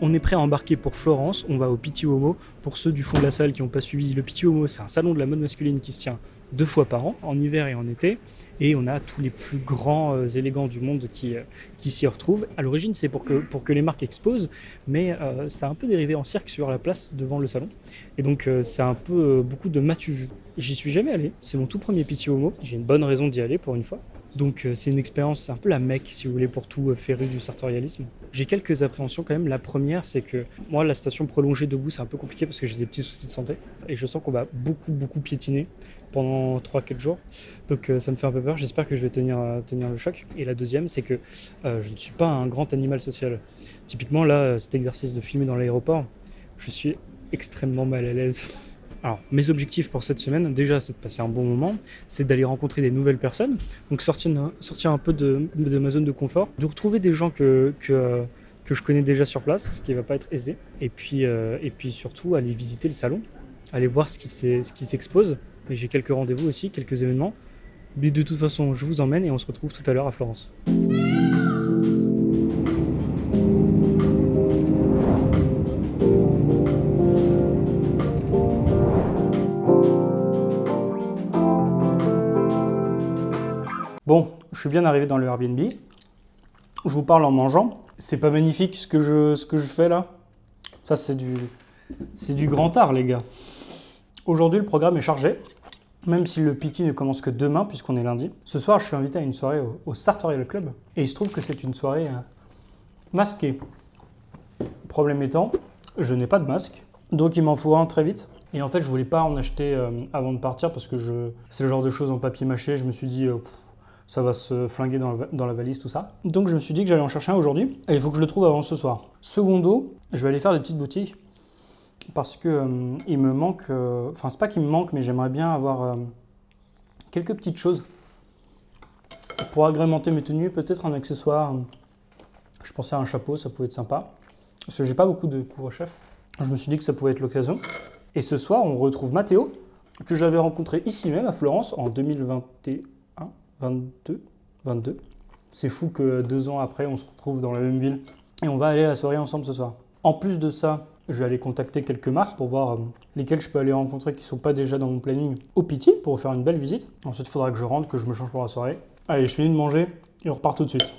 On est prêt à embarquer pour Florence, on va au Pitti Uomo. Pour ceux du fond de la salle qui n'ont pas suivi, le Pitti Uomo, c'est un salon de la mode masculine qui se tient 2 fois par an, en hiver et en été. Et on a tous les plus grands élégants du monde qui s'y retrouvent. À l'origine, c'est pour que les marques exposent, mais ça a un peu dérivé en cirque sur la place devant le salon. Et donc, c'est un peu beaucoup de m'as-tu vu. J'y suis jamais allé, c'est mon tout premier Pitti Uomo. J'ai une bonne raison d'y aller pour une fois. Donc c'est une expérience, c'est un peu la Mecque si vous voulez pour tout féru du sartorialisme. J'ai quelques appréhensions quand même. La première, c'est que moi la station prolongée debout c'est un peu compliqué parce que j'ai des petits soucis de santé et je sens qu'on va beaucoup piétiner pendant 3-4 jours. Donc ça me fait un peu peur, j'espère que je vais tenir le choc. Et la deuxième, c'est que je ne suis pas un grand animal social. Typiquement là, cet exercice de filmer dans l'aéroport, je suis extrêmement mal à l'aise. Alors, mes objectifs pour cette semaine, déjà, c'est de passer un bon moment, c'est d'aller rencontrer des nouvelles personnes, donc sortir un peu de ma zone de confort, de retrouver des gens que je connais déjà sur place, ce qui ne va pas être aisé, et puis surtout aller visiter le salon, aller voir ce qui s'expose. Et j'ai quelques rendez-vous aussi, quelques événements, mais de toute façon, je vous emmène et on se retrouve tout à l'heure à Florence. Bon, je suis bien arrivé dans le Airbnb. Je vous parle en mangeant. C'est pas magnifique ce que je fais là. Ça, c'est du grand art, les gars. Aujourd'hui, le programme est chargé, même si le Pitti ne commence que demain, puisqu'on est lundi. Ce soir, je suis invité à une soirée au Sartorial Club. Et il se trouve que c'est une soirée masquée. Problème étant, je n'ai pas de masque, donc il m'en faut un très vite. Et en fait, je voulais pas en acheter avant de partir, parce que c'est le genre de choses en papier mâché. Je me suis dit... ça va se flinguer dans la valise, tout ça. Donc je me suis dit que j'allais en chercher un aujourd'hui. Et il faut que je le trouve avant ce soir. Secondo, je vais aller faire des petites boutiques. Parce que il me manque... Enfin, c'est pas qu'il me manque, mais j'aimerais bien avoir quelques petites choses. Pour agrémenter mes tenues, peut-être un accessoire. Je pensais à un chapeau, ça pouvait être sympa. Parce que j'ai pas beaucoup de couvre-chef. Je me suis dit que ça pouvait être l'occasion. Et ce soir, on retrouve Matteo, que j'avais rencontré ici même à Florence en 2021. 22. C'est fou que 2 ans après, on se retrouve dans la même ville. Et on va aller à la soirée ensemble ce soir. En plus de ça, je vais aller contacter quelques marques pour voir lesquelles je peux aller rencontrer qui ne sont pas déjà dans mon planning au Pitti pour faire une belle visite. Ensuite, il faudra que je rentre, que je me change pour la soirée. Allez, je finis de manger et on repart tout de suite.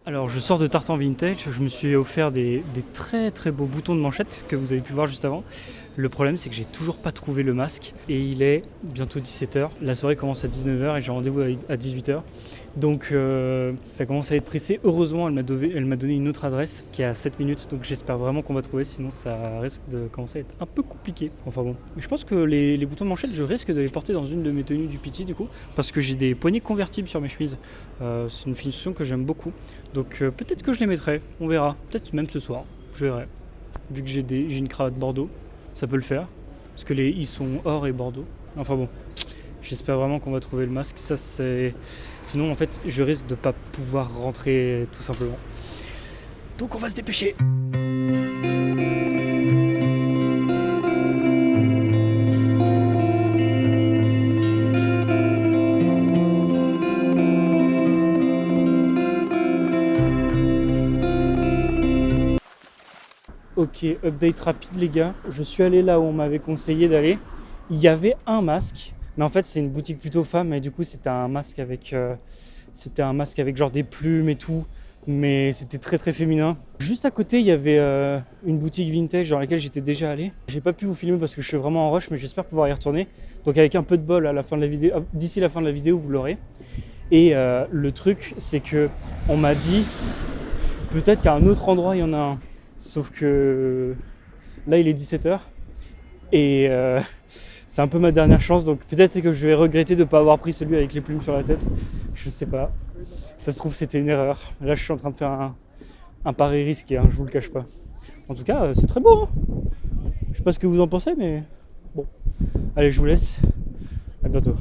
Alors je sors de Tartan Vintage, je me suis offert des très très beaux boutons de manchette que vous avez pu voir juste avant. Le problème c'est que j'ai toujours pas trouvé le masque et il est bientôt 17h. La soirée commence à 19h et j'ai rendez-vous à 18h. Donc ça commence à être pressé. Heureusement elle m'a donné une autre adresse qui est à 7 minutes, donc j'espère vraiment qu'on va trouver, sinon ça risque de commencer à être un peu compliqué. Enfin bon, je pense que les boutons de manchette je risque de les porter dans une de mes tenues du Pitti du coup, parce que j'ai des poignées convertibles sur mes chemises. C'est une finition que j'aime beaucoup. Donc peut-être que je les mettrai, on verra. Peut-être même ce soir, je verrai. Vu que j'ai une cravate bordeaux, ça peut le faire. Parce que les i sont or et bordeaux. Enfin bon, j'espère vraiment qu'on va trouver le masque. Ça c'est... Sinon en fait, je risque de pas pouvoir rentrer tout simplement. Donc on va se dépêcher. Ok, update rapide les gars, je suis allé là où on m'avait conseillé d'aller. Il y avait un masque, mais en fait c'est une boutique plutôt femme et du coup c'était un masque avec genre des plumes et tout. mais c'était très très féminin. Juste à côté, il y avait une boutique vintage dans laquelle j'étais déjà allé. J'ai pas pu vous filmer parce que je suis vraiment en rush, mais j'espère pouvoir y retourner. Donc avec un peu de bol à la fin de la vidéo, d'ici la fin de la vidéo, vous l'aurez. Et le truc, c'est que on m'a dit peut-être qu'à un autre endroit il y en a un. Sauf que là il est 17h et c'est un peu ma dernière chance, donc peut-être que je vais regretter de ne pas avoir pris celui avec les plumes sur la tête. Je sais pas. Ça se trouve c'était une erreur. Là je suis en train de faire un pari risqué, hein, je vous le cache pas. En tout cas c'est très beau. Hein, je sais pas ce que vous en pensez, mais bon. Allez, je vous laisse. À bientôt.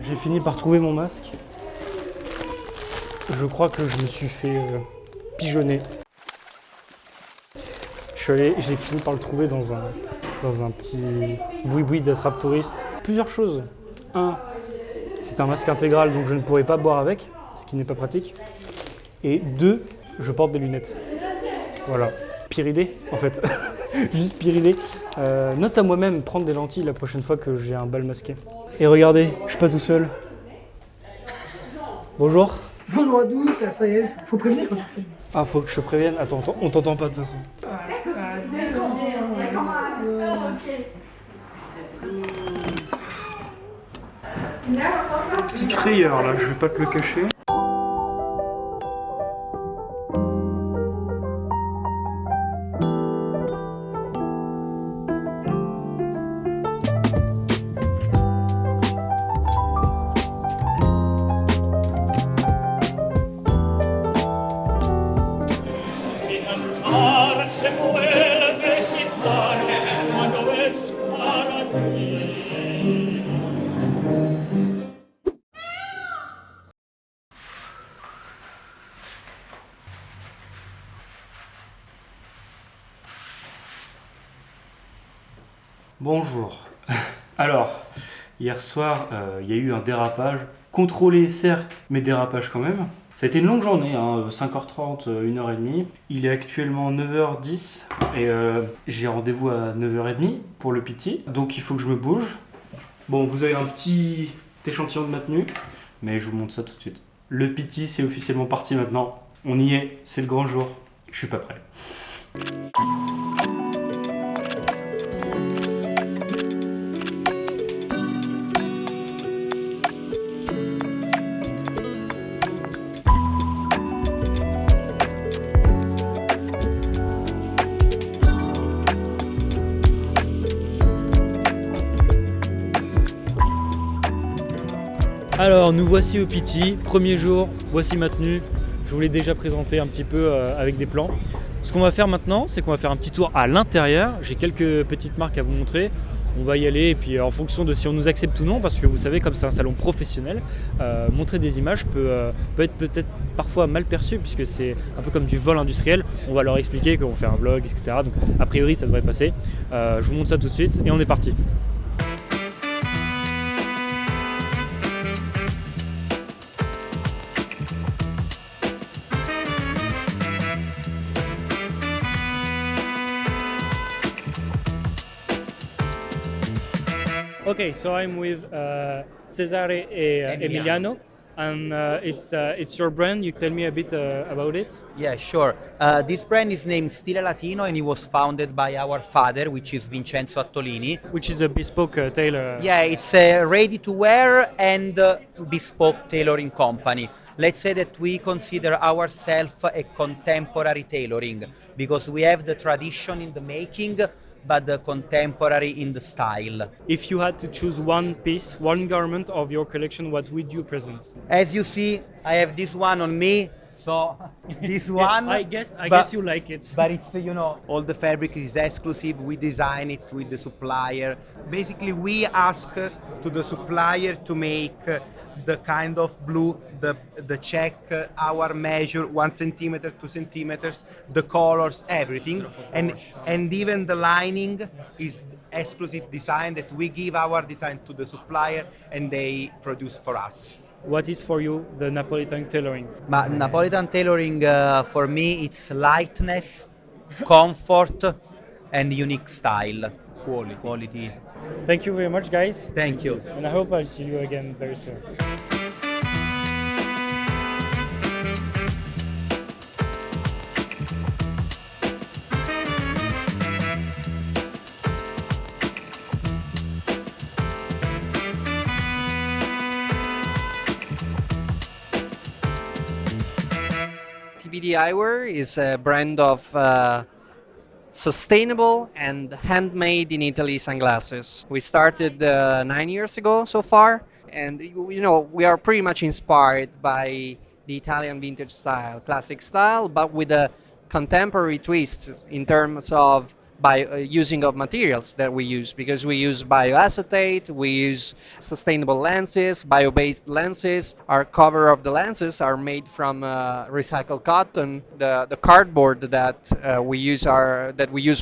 J'ai fini par trouver mon masque. Je crois que je me suis fait pigeonner. J'ai fini par le trouver dans un petit boui-boui d'attrape touriste. Plusieurs choses. Un, c'est un masque intégral, donc je ne pourrais pas boire avec, ce qui n'est pas pratique. Et deux, je porte des lunettes. Voilà. Pire idée, en fait. Juste pire idée. Note à moi-même prendre des lentilles la prochaine fois que j'ai un bal masqué. Et regardez, je suis pas tout seul. Bonjour. Bonjour à tous, ça y est, faut prévenir quand tu filmes. Ah, faut que je te prévienne. Attends, on t'entend pas de toute façon. Petite frayeur là, je vais pas te le cacher. Se vuelve gitana cuando es para ti. Bonjour. Alors, hier soir, il y a eu un dérapage. Contrôlé certes, mais dérapage quand même. Ça a été une longue journée, hein, 5h30, 1h30. Il est actuellement 9h10 et j'ai rendez-vous à 9h30 pour le PT. Donc il faut que je me bouge. Bon, vous avez un petit échantillon de ma tenue, mais je vous montre ça tout de suite. Le PT, c'est officiellement parti maintenant. On y est, c'est le grand jour. Je suis pas prêt. Alors nous voici au PT, premier jour, voici ma tenue. Je vous l'ai déjà présenté un petit peu avec des plans. Ce qu'on va faire maintenant, c'est qu'on va faire un petit tour à l'intérieur. J'ai quelques petites marques à vous montrer. On va y aller et puis en fonction de si on nous accepte ou non, parce que vous savez, comme c'est un salon professionnel, montrer des images peut être peut-être parfois mal perçu, puisque c'est un peu comme du vol industriel. On va leur expliquer qu'on fait un vlog, etc. Donc a priori ça devrait passer. Je vous montre ça tout de suite et on est parti. Okay, so I'm with Cesare and Emiliano, and it's your brand. You tell me a bit about it. Yeah, sure. This brand is named Stile Latino and it was founded by our father, which is Vincenzo Attolini. Which is a bespoke tailor. Yeah, it's a ready-to-wear and bespoke tailoring company. Let's say that we consider ourselves a contemporary tailoring because we have the tradition in the making, but the contemporary in the style. If you had to choose one piece, one garment of your collection, what would you present? As you see, I have this one on me. So this one, I guess but- you like it. But it's, all the fabric is exclusive. We design it with the supplier. Basically, we ask to the supplier to make the kind of blue, the check, our measure, 1 centimeter, 2 centimeters, the colors, everything, and even the lining is exclusive design that we give our design to the supplier and they produce for us. What is for you the Napolitan tailoring? But Napolitan tailoring, for me, it's lightness, comfort, and unique style. Quality. Thank you very much, guys, Thank you. and I hope I'll see you again very soon. TBD Eyewear is a brand of sustainable and handmade in Italy sunglasses. We started 9 years ago so far, and we are pretty much inspired by the Italian vintage style, classic style, but with a contemporary twist in terms of by using of materials that we use, because we use bioacetate, we use sustainable lenses, bio-based lenses. Our cover of the lenses are made from recycled cotton. The cardboard that we use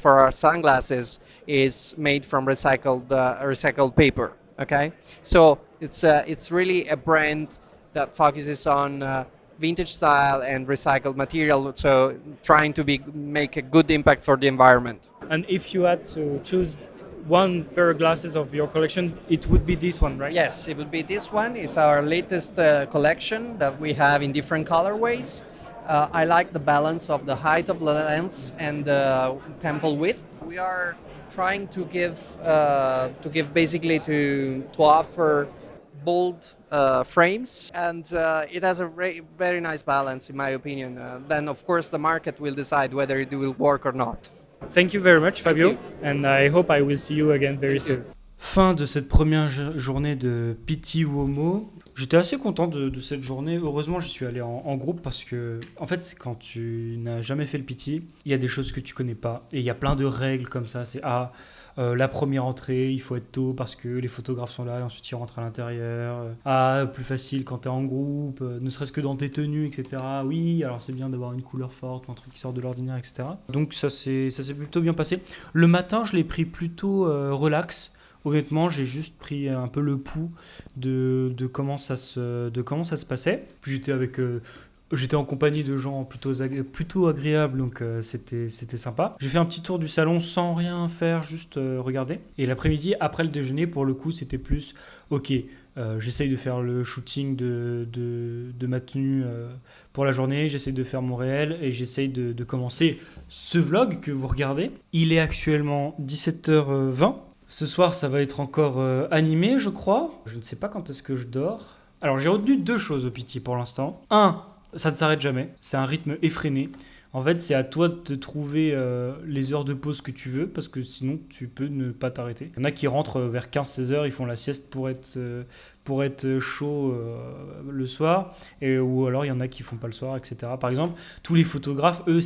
for our sunglasses is made from recycled paper. Okay, so it's really a brand that focuses on vintage style and recycled material, so trying to make a good impact for the environment. And if you had to choose one pair of glasses of your collection, it would be this one, right? Yes, it would be this one. It's our latest collection that we have in different colorways. I like the balance of the height of the lens and the temple width. We are trying to give basically to offer bold frames, and it has a very nice balance in my opinion. Then of course the market will decide whether it will work or not. Thank you very much, Fabio, you. and I hope I will see you again very soon. Fin de cette première journée de Pitti Uomo. J'étais assez content de cette journée. Heureusement, j'y suis allé en groupe parce que, en fait, c'est quand tu n'as jamais fait le Pitti, il y a des choses que tu connais pas. Et il y a plein de règles comme ça. C'est la première entrée, il faut être tôt parce que les photographes sont là et ensuite ils rentrent à l'intérieur. Plus facile quand tu es en groupe, ne serait-ce que dans tes tenues, etc. Oui, alors c'est bien d'avoir une couleur forte ou un truc qui sort de l'ordinaire, etc. Donc ça s'est plutôt bien passé. Le matin, je l'ai pris plutôt relax. Honnêtement, j'ai juste pris un peu le pouls de comment ça se passait. Puis j'étais en compagnie de gens plutôt agréables, donc c'était sympa. J'ai fait un petit tour du salon sans rien faire, juste regarder. Et l'après-midi, après le déjeuner, pour le coup, c'était plus ok. J'essaye de faire le shooting de ma tenue pour la journée, j'essaye de faire mon réel et j'essaye de commencer ce vlog que vous regardez. Il est actuellement 17h20. Ce soir, ça va être encore animé, je crois. Je ne sais pas quand est-ce que je dors. Alors, j'ai retenu 2 choses au Pitti pour l'instant. 1, ça ne s'arrête jamais. C'est un rythme effréné. En fait, c'est à toi de te trouver les heures de pause que tu veux, parce que sinon, tu peux ne pas t'arrêter. Il y en a qui rentrent vers 15-16 heures, ils font la sieste pour être chaud le soir, ou alors il y en a qui font pas le soir, etc. Par exemple, tous les photographes, eux,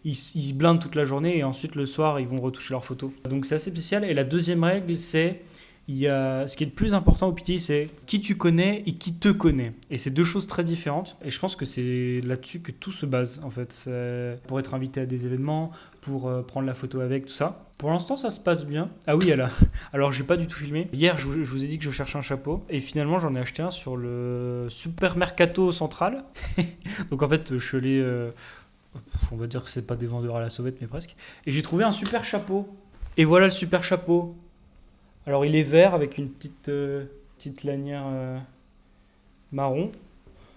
ils blindent toute la journée et ensuite le soir, ils vont retoucher leurs photos. Donc c'est assez spécial. Et la deuxième règle, c'est ce qui est le plus important au Pitti, c'est qui tu connais et qui te connaît. Et c'est 2 choses très différentes. Et je pense que c'est là-dessus que tout se base, en fait. C'est pour être invité à des événements, pour prendre la photo avec, tout ça. Pour l'instant, ça se passe bien. Ah oui, alors j'ai pas du tout filmé. Hier, je vous ai dit que je cherchais un chapeau. Et finalement, j'en ai acheté un sur le Supermercato Central. Donc en fait, je suis allé... on va dire que c'est pas des vendeurs à la sauvette, mais presque. Et j'ai trouvé un super chapeau. Et voilà le super chapeau. Alors il est vert avec une petite lanière marron.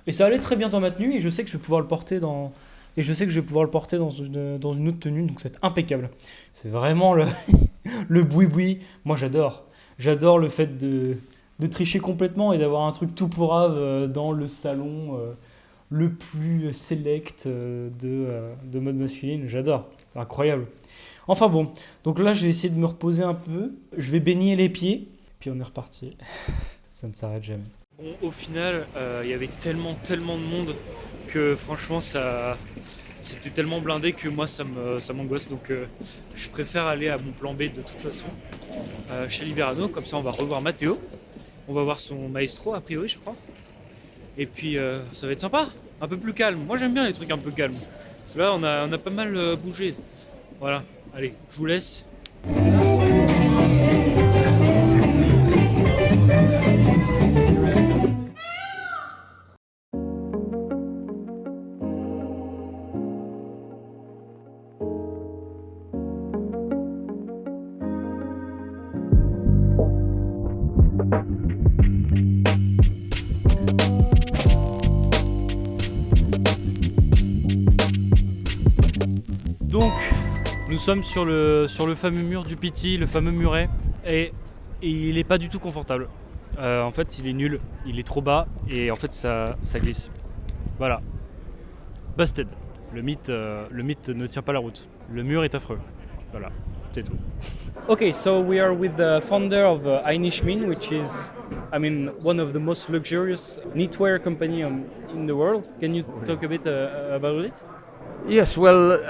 Et ça allait très bien dans ma tenue et je sais que je vais pouvoir le porter dans une autre tenue, donc c'est impeccable. C'est vraiment le boui-boui. Moi j'adore. J'adore le fait de tricher complètement et d'avoir un truc tout pourrave dans le salon le plus select de mode masculine. J'adore. C'est incroyable. Enfin bon, donc là je vais essayer de me reposer un peu, je vais baigner les pieds, puis on est reparti. Ça ne s'arrête jamais. Bon, au final, il y avait tellement de monde que franchement, c'était tellement blindé que moi, ça m'angoisse. Donc, je préfère aller à mon plan B de toute façon, chez Liberano. Comme ça, on va revoir Matteo. On va voir son maestro, a priori, je crois. Et puis, ça va être sympa, un peu plus calme. Moi, j'aime bien les trucs un peu calmes. Parce que là, on a pas mal bougé. Voilà, allez, je vous laisse. Donc, nous sommes sur le fameux mur du Pitti, le fameux muret, et il n'est pas du tout confortable. En fait, il est nul, il est trop bas, et en fait, ça glisse. Voilà. Busted. Le mythe ne tient pas la route. Le mur est affreux. Voilà, c'est tout. Okay, so we are with the founder of Einishmin, which is, one of the most luxurious knitwear company in the world. Can you talk a bit about it? Yes, well,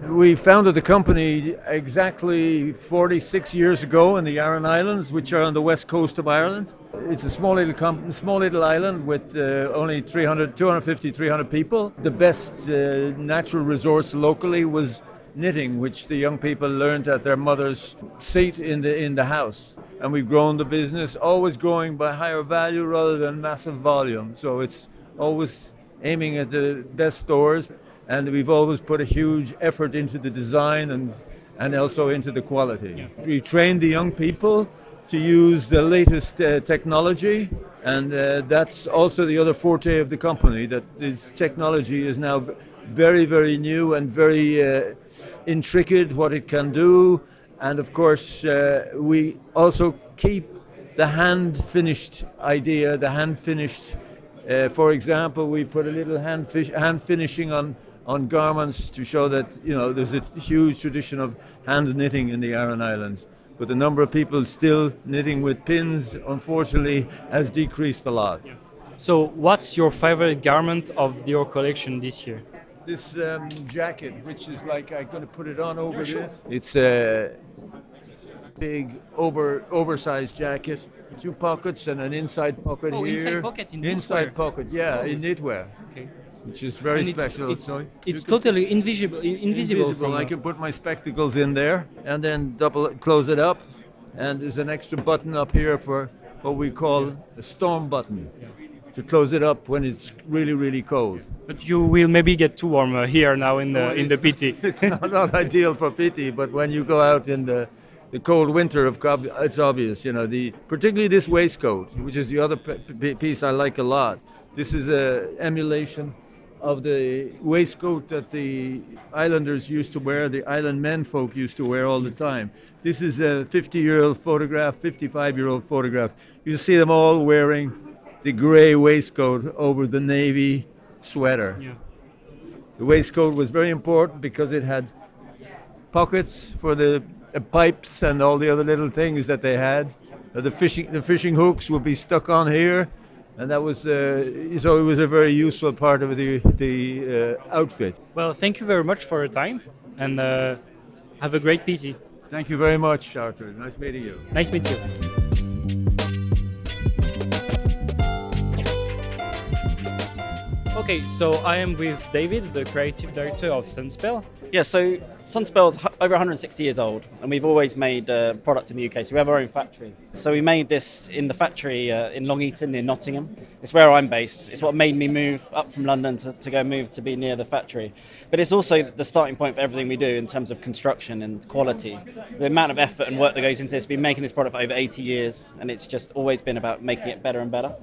we founded the company exactly 46 years ago in the Aran Islands, which are on the west coast of Ireland. It's a small little island with only 250, 300 people. The best natural resource locally was knitting, which the young people learned at their mother's seat in the house. And we've grown the business, always growing by higher value rather than massive volume. So it's always aiming at the best stores. And we've always put a huge effort into the design and also into the quality. Yeah. We train the young people to use the latest technology, and that's also the other forte of the company, that this technology is now very, very new and very intricate what it can do. And of course, we also keep the hand-finished idea, the hand-finished. For example, we put a little hand finishing on garments to show that, there's a huge tradition of hand knitting in the Aran Islands. But the number of people still knitting with pins, unfortunately, has decreased a lot. Yeah. So what's your favorite garment of your collection this year? This jacket, which is like, I'm going to put it on over sure. this. It's a big, oversized jacket. 2 pockets and an inside pocket here. Inside pocket in knitwear. Inside pocket, yeah, in knitwear. Okay. Which is very special. It's totally invisible. I can put my spectacles in there and then close it up. And there's an extra button up here for what we call a storm button, to close it up when it's really, really cold. But you will maybe get too warm here now in the Pitti. It's not ideal for Pitti, but when you go out in the cold winter, it's obvious. Particularly this waistcoat, which is the other piece I like a lot. This is an emulation of the waistcoat that the islanders used to wear, the island men folk used to wear all the time. This is a 50-year-old photograph, 55-year-old photograph. You see them all wearing the gray waistcoat over the navy sweater. Yeah. The waistcoat was very important because it had pockets for the pipes and all the other little things that they had. The fishing hooks would be stuck on here. And that was so it was a very useful part of the outfit. Well, thank you very much for your time, and have a great Pitti. Thank you very much, Arthur. Nice meeting you. Nice meeting you. Okay, so I am with David, the creative director of Sunspell. Yeah, so Sunspell's over 160 years old, and we've always made product in the UK, so we have our own factory. So we made this in the factory in Long Eaton near Nottingham. It's where I'm based. It's what made me move up from London to go move to be near the factory. But it's also the starting point for everything we do in terms of construction and quality. The amount of effort and work that goes into this, we've been making this product for over 80 years, and it's just always been about making it better and better.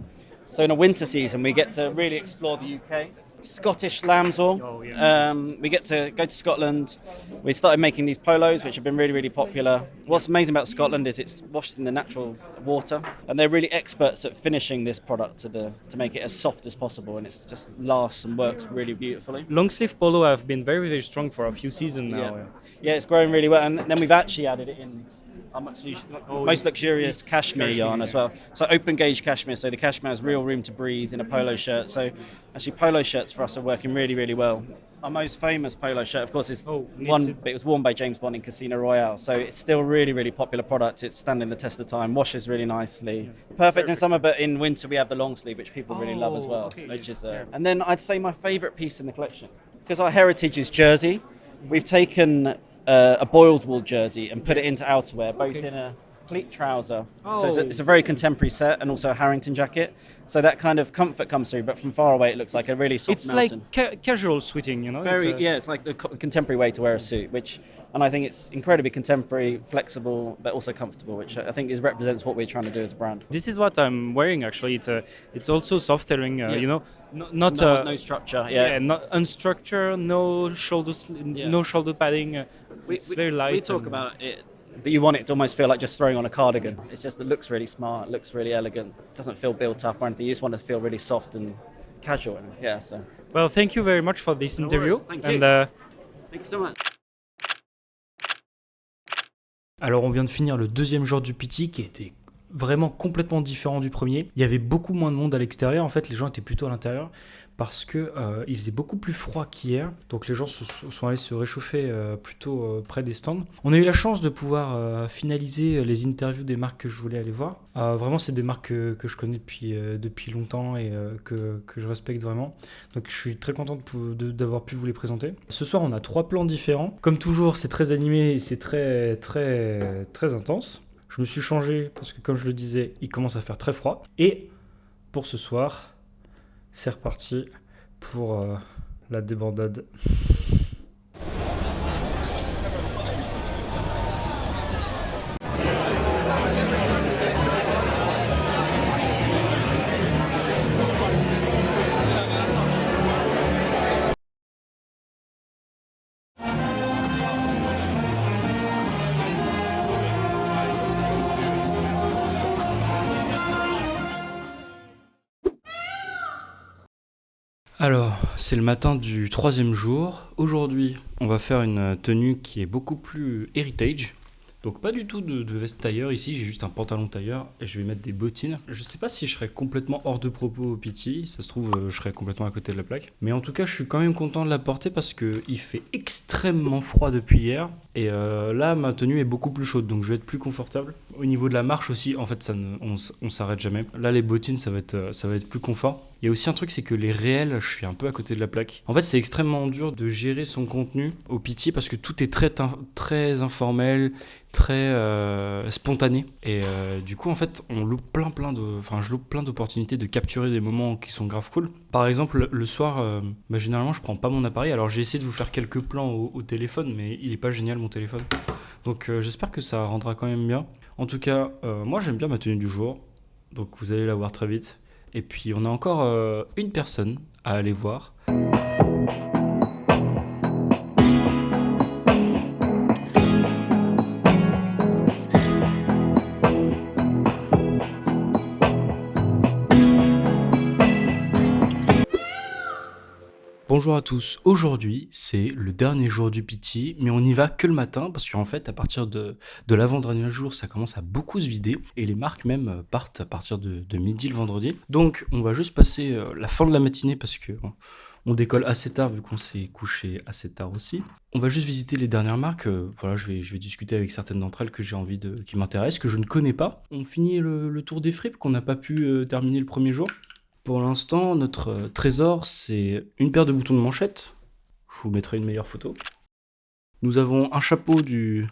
So in a winter season, we get to really explore the UK. Scottish lambswool. Oh, yeah. We get to go to Scotland. We started making these polos, which have been really, really popular. What's amazing about Scotland is it's washed in the natural water, and they're really experts at finishing this product to make it as soft as possible, and it just lasts and works really beautifully. Long sleeve polo have been very, very strong for a few seasons now. Yeah, it's growing really well, and then we've actually added it in Our most luxurious cashmere yarn as well. So open gauge cashmere, so the cashmere has real room to breathe in a polo shirt. So actually polo shirts for us are working really, really well. Our most famous polo shirt, of course, is one. It was worn by James Bond in Casino Royale, so it's still really, really popular product. It's standing the test of time. Washes really nicely. Perfect in summer, but in winter we have the long sleeve, which people really love as well. Which is, and then I'd say my favourite piece in the collection, because our heritage is jersey. We've taken a boiled wool jersey and put it into outerwear, both in a pleat trouser. So it's a very contemporary set, and also a Harrington jacket. So that kind of comfort comes through, but from far away it looks like a really soft It's mountain. like casual suiting, you know? It's like a contemporary way to wear a suit, and I think it's incredibly contemporary, flexible, but also comfortable, which I think represents what we're trying to do as a brand. This is what I'm wearing actually. It's also soft tailoring, you know, not No structure, not unstructured, no no shoulder padding. It's very light. We talk about it, that you want it to almost feel like just throwing on a cardigan. It's just, it looks really smart, looks really elegant, doesn't feel built up or anything. You just want to feel really soft and casual. Yeah, so. Well, thank you very much for this interview. Worries, thank you. And, Thank you so much. alors, on vient de finir le deuxième jour du PT qui était vraiment complètement différent du premier. Il y avait beaucoup moins de monde à l'extérieur. En fait, les gens étaient plutôt à l'intérieur parce que il faisait beaucoup plus froid qu'hier. Donc les gens sont allés se réchauffer plutôt près des stands. On a eu la chance de pouvoir finaliser les interviews des marques que je voulais aller voir. Vraiment, c'est des marques que je connais depuis longtemps et que je respecte vraiment. Donc je suis très content d'avoir pu vous les présenter. Ce soir, on a 3 plans différents. Comme toujours, c'est très animé et c'est très, très, très intense. Je me suis changé parce que, comme je le disais, il commence à faire très froid. Et pour ce soir, c'est reparti pour la débandade. Alors, c'est le matin du 3e jour. Aujourd'hui, on va faire une tenue qui est beaucoup plus heritage. Donc pas du tout de veste tailleur ici, j'ai juste un pantalon tailleur et je vais mettre des bottines. Je sais pas si je serai complètement hors de propos au PT, ça se trouve je serai complètement à côté de la plaque. Mais en tout cas je suis quand même content de la porter parce qu'il fait extrêmement froid depuis hier. Et là ma tenue est beaucoup plus chaude donc je vais être plus confortable. Au niveau de la marche aussi, en fait on s'arrête jamais. Là les bottines ça va être plus confort. Il y a aussi un truc, c'est que les réels, je suis un peu à côté de la plaque. En fait, c'est extrêmement dur de gérer son contenu au PT parce que tout est très informel, très spontané. Et du coup, en fait, je loupe plein d'opportunités de capturer des moments qui sont grave cool. Par exemple, le soir, généralement, je prends pas mon appareil. Alors, j'ai essayé de vous faire quelques plans au téléphone, mais il est pas génial, mon téléphone. Donc, j'espère que ça rendra quand même bien. En tout cas, moi, j'aime bien ma tenue du jour. Donc, vous allez la voir très vite. Et puis on a encore une personne à aller voir. Bonjour à tous, aujourd'hui c'est le dernier jour du PT, mais on n'y va que le matin parce qu'en fait à partir de l'avant-dernier jour ça commence à beaucoup se vider et les marques même partent à partir de midi le vendredi. Donc on va juste passer la fin de la matinée parce que on décolle assez tard vu qu'on s'est couché assez tard aussi. On va juste visiter les dernières marques, voilà je vais discuter avec certaines d'entre elles que j'ai envie qui m'intéressent, que je ne connais pas. On finit le tour des fripes qu'on n'a pas pu terminer le premier jour. Pour l'instant, notre trésor, c'est une paire de boutons de manchette. Je vous mettrai une meilleure photo. Nous avons un chapeau du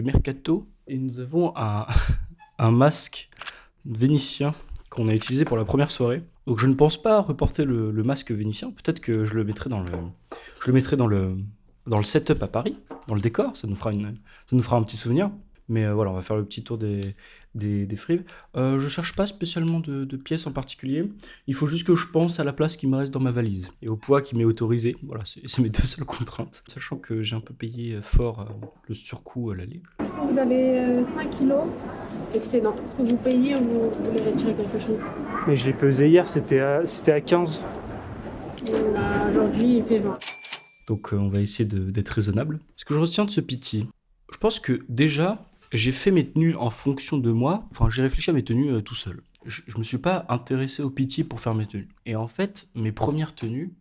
Mercato et nous avons un masque vénitien qu'on a utilisé pour la première soirée. Donc je ne pense pas reporter le masque vénitien. Peut-être que je le mettrai dans le setup à Paris, dans le décor. Ça nous fera un petit souvenir. Mais voilà, on va faire le petit tour des fripes. Je cherche pas spécialement de pièces en particulier. Il faut juste que je pense à la place qui me reste dans ma valise et au poids qui m'est autorisé. Voilà, c'est mes 2 seules contraintes. Sachant que j'ai un peu payé fort le surcoût à l'aller. Vous avez 5 kilos excédent. Est-ce que vous payez ou vous voulez retirer quelque chose? Mais je l'ai pesé hier, c'était à 15. Aujourd'hui, il fait 20. Donc on va essayer d'être raisonnable. Ce que je retiens de ce PT, je pense que déjà, J'ai fait mes tenues en fonction de moi. Enfin, j'ai réfléchi à mes tenues tout seul. Je me suis pas intéressé au PT pour faire mes tenues. Et en fait, ma première tenue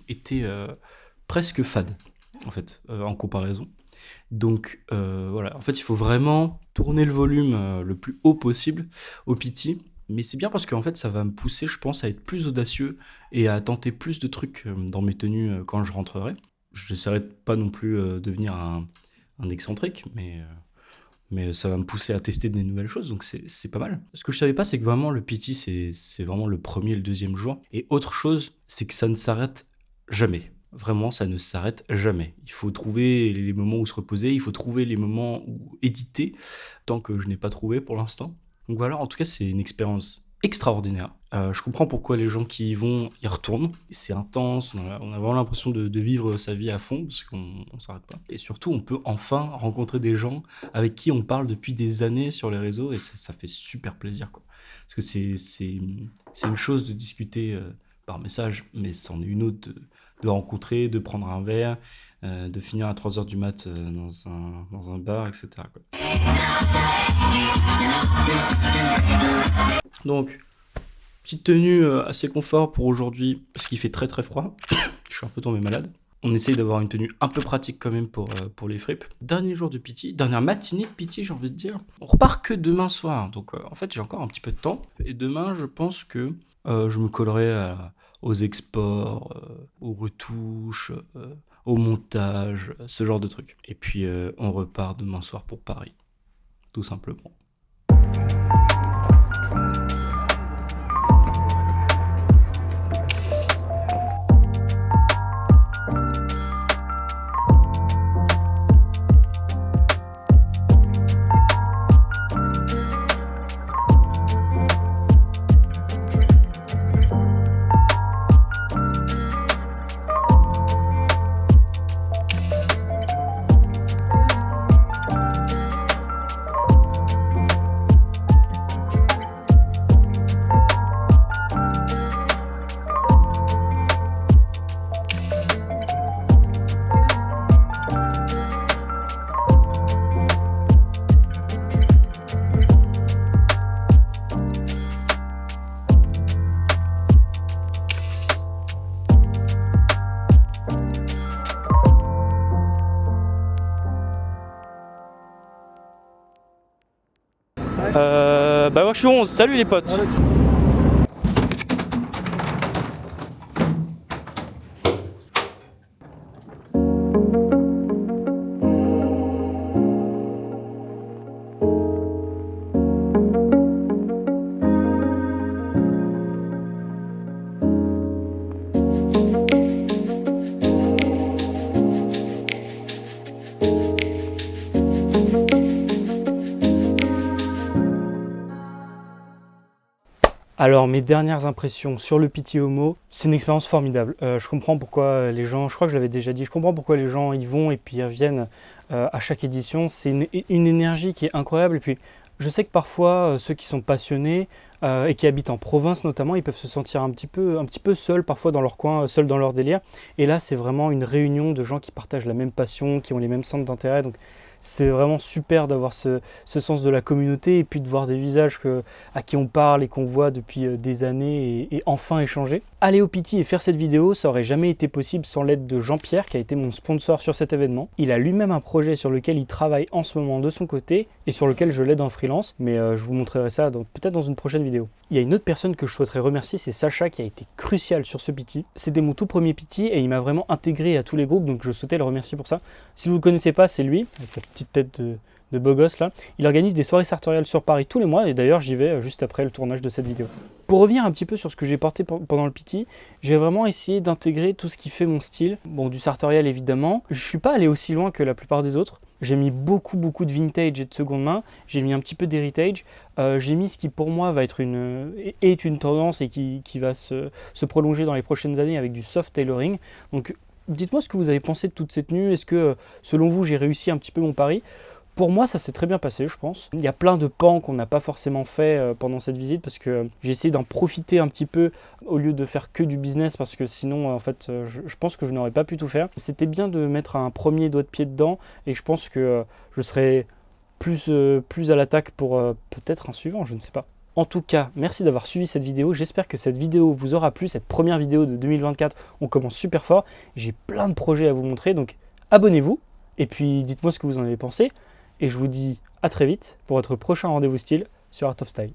était presque fade, en fait, en comparaison. Donc voilà, en fait, il faut vraiment tourner le volume le plus haut possible au PT. Mais c'est bien parce qu'en fait, ça va me pousser, je pense, à être plus audacieux et à tenter plus de trucs dans mes tenues quand je rentrerai. Je n'essaierai pas non plus de devenir un excentrique, mais ça va me pousser à tester des nouvelles choses, donc c'est pas mal. Ce que je savais pas, c'est que vraiment le PT, c'est vraiment le premier et le deuxième jour. Et autre chose, c'est que ça ne s'arrête jamais. Vraiment, ça ne s'arrête jamais. Il faut trouver les moments où se reposer, il faut trouver les moments où éditer, tant que je n'ai pas trouvé pour l'instant. Donc voilà, en tout cas, c'est une expérience extraordinaire. Je comprends pourquoi les gens qui y vont y retournent. C'est intense, on a vraiment l'impression de vivre sa vie à fond, parce qu'on ne s'arrête pas. Et surtout, on peut enfin rencontrer des gens avec qui on parle depuis des années sur les réseaux, et ça fait super plaisir, quoi. Parce que c'est une chose de discuter par message, mais c'en est une autre de rencontrer, de prendre un verre, de finir à 3h du mat dans un bar, etc., quoi. Donc, petite tenue assez confort pour aujourd'hui, parce qu'il fait très très froid. Je suis un peu tombé malade. On essaye d'avoir une tenue un peu pratique quand même pour les fripes. Dernier jour de PT, dernière matinée de PT, j'ai envie de dire. On repart que demain soir, donc en fait j'ai encore un petit peu de temps. Et demain, je pense que je me collerai aux exports, aux retouches, au montage, ce genre de trucs. Et puis on repart demain soir pour Paris, tout simplement. Bah moi je suis 11, salut les potes. Alors, mes dernières impressions sur le PT Homo, c'est une expérience formidable. Je comprends pourquoi les gens, je crois que je l'avais déjà dit, je comprends pourquoi les gens y vont et puis ils reviennent à chaque édition. C'est une énergie qui est incroyable. Et puis, je sais que parfois, ceux qui sont passionnés et qui habitent en province notamment, ils peuvent se sentir un petit peu seuls parfois dans leur coin, seuls dans leur délire. Et là, c'est vraiment une réunion de gens qui partagent la même passion, qui ont les mêmes centres d'intérêt. Donc, c'est vraiment super d'avoir ce sens de la communauté et puis de voir des visages à qui on parle et qu'on voit depuis des années et enfin échanger. Aller au PT et faire cette vidéo, ça aurait jamais été possible sans l'aide de Jean-Pierre qui a été mon sponsor sur cet événement. Il a lui-même un projet sur lequel il travaille en ce moment de son côté et sur lequel je l'aide en freelance, mais je vous montrerai ça peut-être dans une prochaine vidéo. Il y a une autre personne que je souhaiterais remercier, c'est Sacha qui a été crucial sur ce PT. C'était mon tout premier PT et il m'a vraiment intégré à tous les groupes, donc je souhaitais le remercier pour ça. Si vous ne le connaissez pas, c'est lui, avec la petite tête de beau gosse là. Il organise des soirées sartoriales sur Paris tous les mois et d'ailleurs j'y vais juste après le tournage de cette vidéo. Pour revenir un petit peu sur ce que j'ai porté pendant le PT, j'ai vraiment essayé d'intégrer tout ce qui fait mon style. Bon, du sartorial évidemment. Je suis pas allé aussi loin que la plupart des autres. J'ai mis beaucoup de vintage et de seconde main. J'ai mis un petit peu d'héritage. J'ai mis ce qui pour moi va être une tendance et qui va se prolonger dans les prochaines années avec du soft tailoring. Donc dites-moi ce que vous avez pensé de toutes ces tenues. Est-ce que selon vous j'ai réussi un petit peu mon pari ? Pour moi, ça s'est très bien passé, je pense. Il y a plein de pans qu'on n'a pas forcément fait pendant cette visite parce que j'ai essayé d'en profiter un petit peu au lieu de faire que du business parce que sinon, en fait, je pense que je n'aurais pas pu tout faire. C'était bien de mettre un premier doigt de pied dedans et je pense que je serais plus à l'attaque pour peut-être un suivant, je ne sais pas. En tout cas, merci d'avoir suivi cette vidéo. J'espère que cette vidéo vous aura plu. Cette première vidéo de 2024, on commence super fort. J'ai plein de projets à vous montrer, donc abonnez-vous. Et puis dites-moi ce que vous en avez pensé. Et je vous dis à très vite pour votre prochain rendez-vous style sur Art of Style.